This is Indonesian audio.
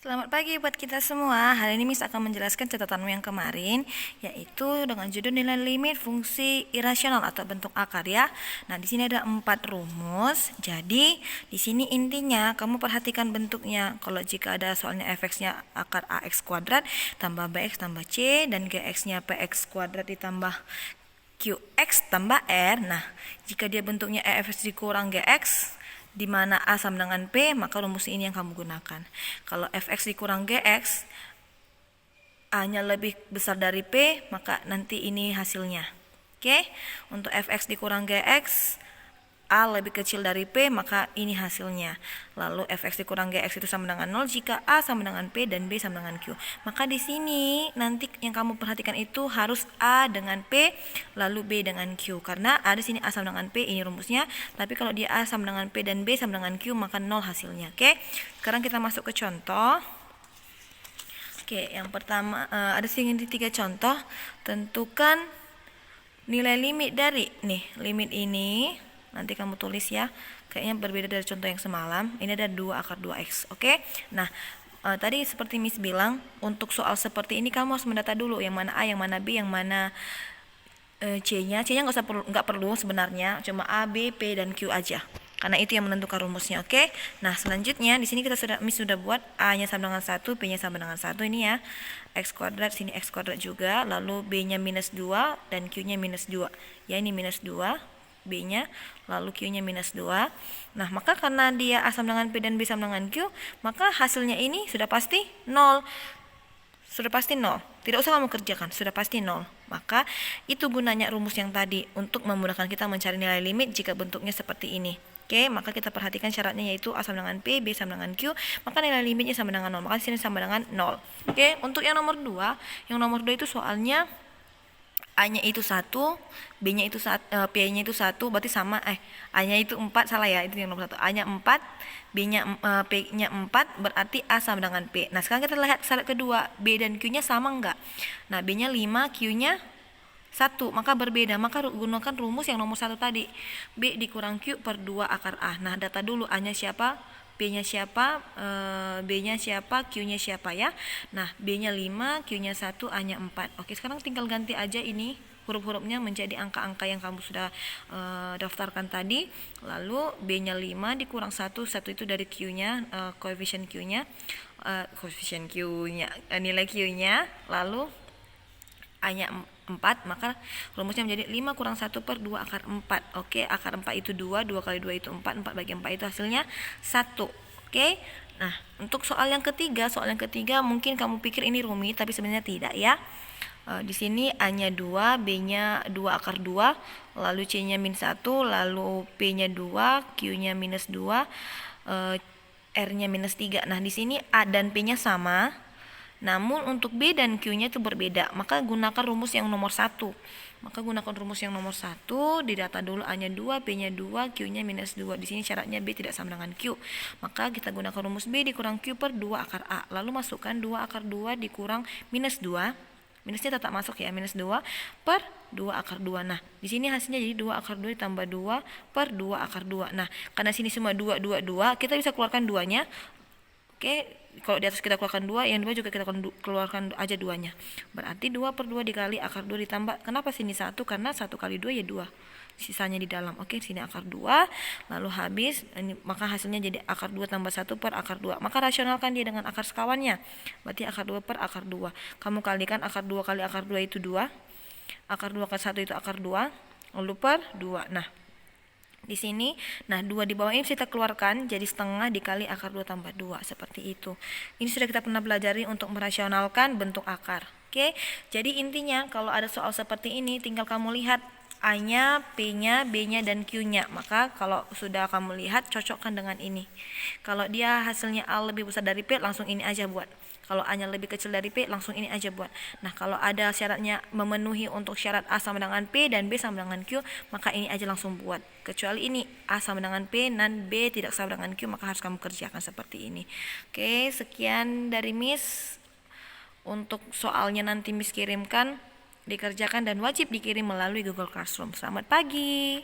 Selamat pagi buat kita semua. Hari ini Miss akan menjelaskan catatanmu yang kemarin, yaitu dengan judul nilai limit fungsi irasional atau bentuk akar ya. Nah, di sini ada 4 rumus. Jadi, di sini intinya kamu perhatikan bentuknya. Kalau jika ada soalnya fx-nya akar ax kuadrat tambah bx tambah c dan gx-nya px kuadrat ditambah qx tambah r. Nah, jika dia bentuknya fx dikurang gx di mana A sama dengan P, maka rumus ini yang kamu gunakan. Kalau fx dikurang gx, A-nya lebih besar dari P, maka nanti ini hasilnya. Oke, untuk fx dikurang gx, A lebih kecil dari P, maka ini hasilnya. Lalu fx dikurang gx itu sama dengan 0 jika A sama dengan P dan B sama dengan Q. Maka di sini nanti yang kamu perhatikan itu harus A dengan P, lalu B dengan Q. Karena A di sini A sama dengan P, ini rumusnya. Tapi kalau dia A sama dengan P dan B sama dengan Q, maka 0 hasilnya. Oke, sekarang kita masuk ke contoh. Oke, yang pertama ada sini 3 contoh. Tentukan nilai limit dari limit ini. Nanti kamu tulis ya, kayaknya berbeda dari contoh yang semalam. Ini ada 2 akar 2x. Oke. Nah, tadi seperti Miss bilang, untuk soal seperti ini kamu harus mendata dulu yang mana A, yang mana B, yang mana C-nya. C-nya nggak perlu sebenarnya, cuma A, B, P dan Q aja. Karena itu yang menentukan rumusnya, oke? Nah, selanjutnya di sini Miss sudah buat A-nya sama dengan 1, B-nya sama dengan 1 ini ya. X kuadrat, sini X kuadrat juga, lalu B-nya minus 2 dan Q-nya minus 2. Ya, ini minus 2. B-nya, lalu Q-nya minus 2. Nah, maka karena dia A sama dengan P dan B sama dengan Q, maka hasilnya ini sudah pasti 0. Sudah pasti 0. Tidak usah kamu kerjakan, sudah pasti 0. Maka itu gunanya rumus yang tadi, untuk memudahkan kita mencari nilai limit jika bentuknya seperti ini. Oke, maka kita perhatikan syaratnya yaitu A sama dengan P, B sama dengan Q, maka nilai limitnya sama dengan 0. Maka sini sama dengan 0. Oke, untuk yang nomor 2, itu soalnya A-nya itu 1, B-nya itu P-nya itu 1, berarti sama A-nya itu 4, salah ya, itu yang nomor 1. A-nya 4, B-nya P-nya 4, berarti A sama dengan P. Nah, sekarang kita lihat syarat kedua, B dan Q-nya sama enggak? Nah, B-nya 5, Q-nya 1, maka berbeda. Maka gunakan rumus yang nomor 1 tadi. B dikurang Q per 2 akar A. Nah, data dulu A-nya siapa, B-nya siapa, B-nya siapa, Q-nya siapa ya. Nah, B-nya 5, Q-nya 1, A-nya 4. Oke, sekarang tinggal ganti aja ini huruf-hurufnya menjadi angka-angka yang kamu sudah daftarkan tadi. Lalu B-nya 5 dikurang 1 itu dari Q-nya, koefisien Q-nya, nilai Q-nya, lalu A-nya 4, maka rumusnya menjadi 5 kurang 1 per 2 akar 4. Oke, akar 4 itu 2, 2 kali 2 itu 4, 4 bagi 4 itu hasilnya 1. Oke. Nah, untuk soal yang ketiga mungkin kamu pikir ini rumit, tapi sebenarnya tidak ya. Di sini A-nya 2, B-nya 2 akar 2, lalu C-nya min 1, lalu P-nya 2, Q-nya minus 2, R-nya minus 3. Nah, di sini A dan P-nya sama. Namun untuk B dan Q-nya itu berbeda. Maka gunakan rumus yang nomor 1. Didata dulu A-nya 2, B-nya 2, Q-nya minus 2. Di sini syaratnya B tidak sama dengan Q. Maka kita gunakan rumus B dikurang Q per 2 akar A. Lalu masukkan 2 akar 2 dikurang minus 2. Minusnya tetap masuk ya, minus 2 per 2 akar 2. Nah, di sini hasilnya jadi 2 akar 2 ditambah 2 per 2 akar 2. Nah, karena sini semua 2, 2, 2, kita bisa keluarkan 2-nya. Oke, kalau di atas kita keluarkan 2, yang 2 juga kita keluarkan aja 2-nya. Berarti 2 per 2 dikali akar 2 ditambah, kenapa sini 1? Karena 1 kali 2 ya 2. Sisanya di dalam. Oke, sini akar 2, lalu habis, maka hasilnya jadi akar 2 tambah 1 per akar 2. Maka rasionalkan dia dengan akar sekawannya. Berarti akar 2 per akar 2. Kamu kalikan akar 2 kali akar 2 itu 2. Akar 2 kali 1 itu akar 2. Lalu per 2. Nah, di sini, 2 di bawah ini kita keluarkan jadi setengah dikali akar 2 tambah 2, seperti itu. Ini sudah kita pernah pelajari untuk merasionalkan bentuk akar. Oke, jadi intinya kalau ada soal seperti ini tinggal kamu lihat A-nya, P-nya, B-nya, dan Q-nya. Maka kalau sudah kamu lihat, cocokkan dengan ini. Kalau dia hasilnya A lebih besar dari P, langsung ini aja buat. Kalau A-nya lebih kecil dari P, langsung ini aja buat. Nah, kalau ada syaratnya memenuhi untuk syarat A sama dengan P dan B sama dengan Q, maka ini aja langsung buat. Kecuali ini A sama dengan P dan B tidak sama dengan Q, maka harus kamu kerjakan seperti ini. Oke, sekian dari Miss. Untuk soalnya nanti Miss kirimkan, dikerjakan dan wajib dikirim melalui Google Classroom. Selamat pagi.